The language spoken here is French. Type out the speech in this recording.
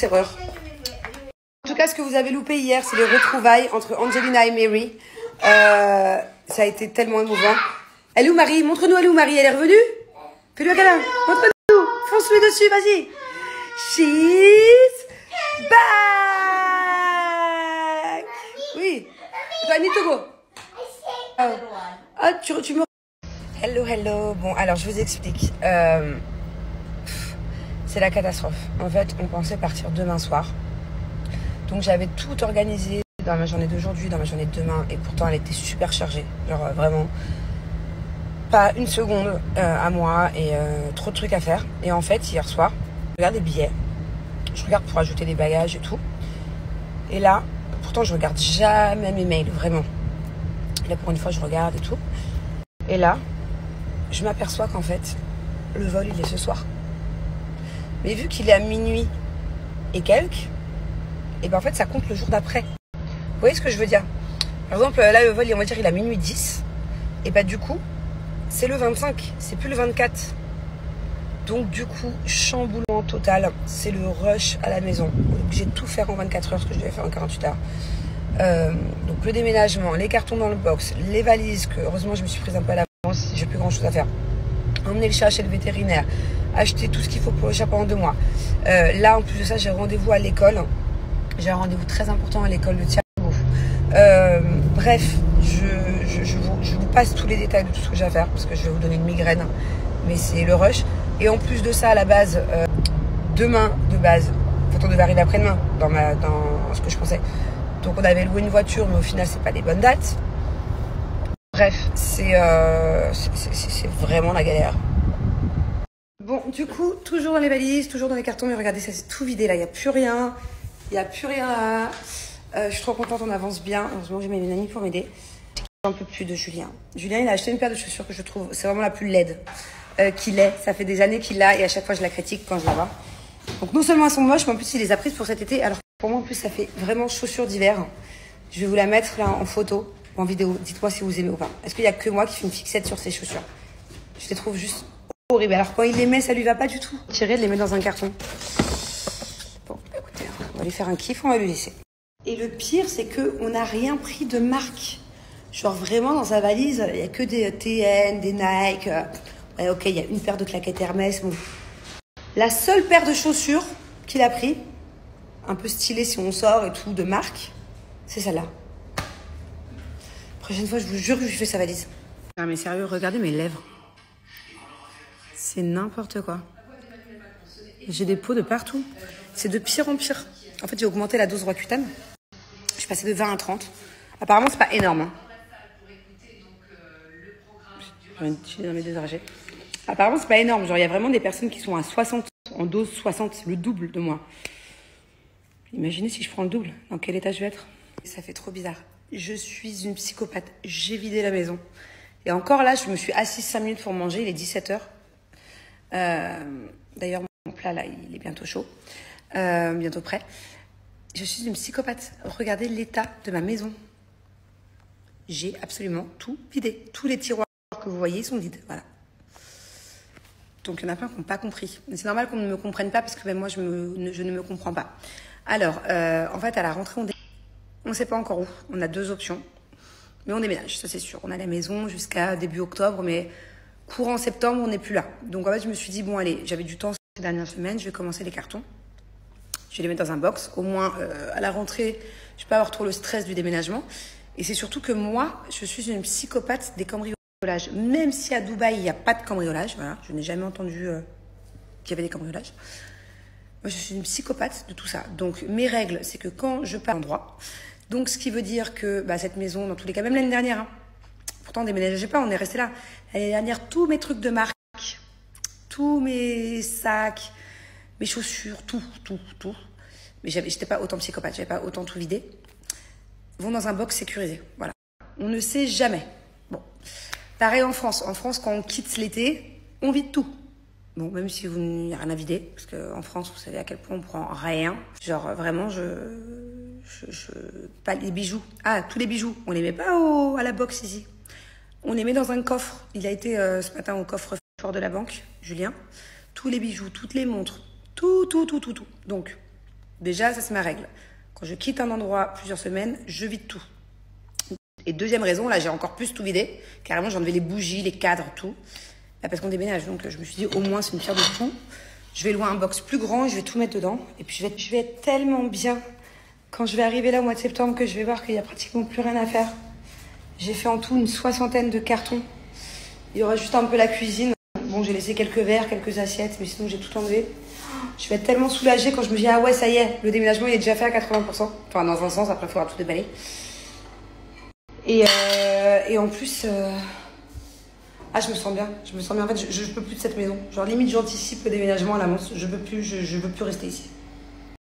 erreur. En tout cas, ce que vous avez loupé hier, c'est les retrouvailles entre Angelina et Mary. Ça a été tellement émouvant. Elle est où Marie? Montre-nous, elle est où Marie? Elle est revenue? Fais-lui un câlin. Montre-nous. Fonce-lui dessus, vas-y. She's back. Oui. Attends, I need to go. Ah, tu me... Hello, hello. Bon, alors, je vous explique. C'est la catastrophe. En fait, on pensait partir demain soir. Donc, j'avais tout organisé dans ma journée d'aujourd'hui, dans ma journée de demain. Et pourtant, elle était super chargée. Genre, vraiment... pas une seconde à moi et trop de trucs à faire. Et en fait, hier soir, je regarde les billets. Je regarde pour ajouter des bagages et tout. Et là, pourtant, je regarde jamais mes mails, vraiment. Et là, pour une fois, je regarde et tout. Et là, je m'aperçois qu'en fait, le vol, il est ce soir. Mais vu qu'il est à minuit et quelques, et ben en fait, ça compte le jour d'après. Vous voyez ce que je veux dire? Par exemple, là, le vol, on va dire, il est à minuit 10. Et ben du coup, c'est le 25, c'est plus le 24. Donc du coup, chamboulement total. C'est le rush à la maison. J'ai tout faire en 24 heures, ce que je devais faire en 48 heures. Donc le déménagement, les cartons dans le box, les valises, que heureusement je me suis prise un peu à l'avance, j'ai plus grand chose à faire. Emmener le chat chez le vétérinaire, acheter tout ce qu'il faut pour le chat pendant 2 mois. Là, en plus de ça, j'ai rendez-vous à l'école. J'ai un rendez-vous très important à l'école de Thiago. Bref, je vous passe tous les détails de tout ce que j'ai à faire parce que je vais vous donner une migraine, mais c'est le rush. Et en plus de ça, à la base, demain de base, en fait, on devait arriver après-demain dans ce que je pensais. Donc on avait loué une voiture, mais au final, c'est pas des bonnes dates. Bref, c'est vraiment la galère. Bon, du coup, toujours dans les valises, toujours dans les cartons, mais regardez, ça c'est tout vidé là, il n'y a plus rien. Il n'y a plus rien là. Je suis trop contente, on avance bien. Heureusement que j'ai mes amis pour m'aider. Un peu plus de Julien. Julien, il a acheté une paire de chaussures que je trouve, c'est vraiment la plus laide qu'il ait. Ça fait des années qu'il l'a et à chaque fois je la critique quand je la vois. Donc non seulement elles sont moches, mais en plus il les a prises pour cet été. Alors pour moi en plus ça fait vraiment chaussures d'hiver. Je vais vous la mettre là en photo, en vidéo. Dites-moi si vous aimez ou pas. Est-ce qu'il n'y a que moi qui fais une fixette sur ces chaussures? Je les trouve juste horribles. Alors quand il les met, ça lui va pas du tout. Tirer, de les mettre dans un carton. Bon, écoutez, on va lui faire un kiff, on va lui laisser. Et le pire, c'est qu'on n'a rien pris de marque. Genre vraiment dans sa valise, il n'y a que des TN, des Nike. Ouais, ok, il y a une paire de claquettes Hermès. Bon. La seule paire de chaussures qu'il a pris, un peu stylée si on sort et tout, de marque, c'est celle-là. Prochaine fois, je vous jure que je lui fais sa valise. Ah mais sérieux, regardez mes lèvres. C'est n'importe quoi. J'ai des peaux de partout. C'est de pire en pire. En fait, j'ai augmenté la dose Roaccutane. Je suis passée de 20 à 30. Apparemment, c'est pas énorme. Hein. Je dans mes désargés. Apparemment, c'est pas énorme. Genre, il y a vraiment des personnes qui sont à 60, en dose 60, le double de moi. Imaginez si je prends le double. Dans quel état je vais être? Ça fait trop bizarre. Je suis une psychopathe. J'ai vidé la maison. Et encore là, je me suis assise 5 minutes pour manger. Il est 17h. D'ailleurs, mon plat, là, il est bientôt chaud. Bientôt prêt. Je suis une psychopathe. Regardez l'état de ma maison. J'ai absolument tout vidé. Tous les tiroirs que vous voyez sont vides. Voilà. Donc, il y en a plein qui n'ont pas compris. C'est normal qu'on ne me comprenne pas parce que même moi, je ne me comprends pas. Alors, en fait, à la rentrée, on ne sait pas encore où. On a 2 options. Mais on déménage, ça c'est sûr. On a la maison jusqu'à début octobre, mais courant septembre, on n'est plus là. Donc, en fait, je me suis dit, bon, allez, j'avais du temps ces dernières semaines, je vais commencer les cartons. Je vais les mettre dans un box. Au moins, à la rentrée, je ne vais pas avoir trop le stress du déménagement. Et c'est surtout que moi, je suis une psychopathe des cambriolages. Même si à Dubaï, il n'y a pas de cambriolage. Voilà, je n'ai jamais entendu qu'il y avait des cambriolages. Moi, je suis une psychopathe de tout ça. Donc, mes règles, c'est que quand je pars à un endroit, donc ce qui veut dire que cette maison, dans tous les cas, même l'année dernière, hein, pourtant on ne déménageait pas, on est resté là. L'année dernière, tous mes trucs de marque, tous mes sacs, mes chaussures, tout. Mais j'étais pas autant psychopathe, j'avais pas autant tout vidé. Vont dans un box sécurisé. Voilà. On ne sait jamais. Bon. Pareil en France. En France, quand on quitte l'été, on vide tout. Bon, même si vous n'y a rien à vider, parce qu'en France, vous savez à quel point on prend rien. Genre, vraiment, pas les bijoux. Ah, tous les bijoux. On les met pas à la box ici. On les met dans un coffre. Il a été ce matin au coffre fort de la banque, Julien. Tous les bijoux, toutes les montres, tout. Donc, Déjà, ça c'est ma règle. Quand je quitte un endroit plusieurs semaines, je vide tout. Et deuxième raison, là j'ai encore plus tout vidé. Carrément j'ai enlevé les bougies, les cadres, tout. Là, parce qu'on déménage, donc je me suis dit au moins c'est une pierre de fond. Je vais louer un box plus grand, je vais tout mettre dedans. Et puis je vais être tellement bien quand je vais arriver là au mois de septembre que je vais voir qu'il n'y a pratiquement plus rien à faire. J'ai fait en tout une 60aine de cartons. Il y aura juste un peu la cuisine. Bon, j'ai laissé quelques verres, quelques assiettes, mais sinon j'ai tout enlevé. Je vais être tellement soulagée quand je me dis ah ouais ça y est, le déménagement il est déjà fait à 80%. Enfin dans un sens, après il faudra tout déballer. Et en plus, je me sens bien. Je me sens bien. En fait, je peux plus de cette maison. Genre limite j'anticipe le déménagement à l'avance. Je peux plus rester ici.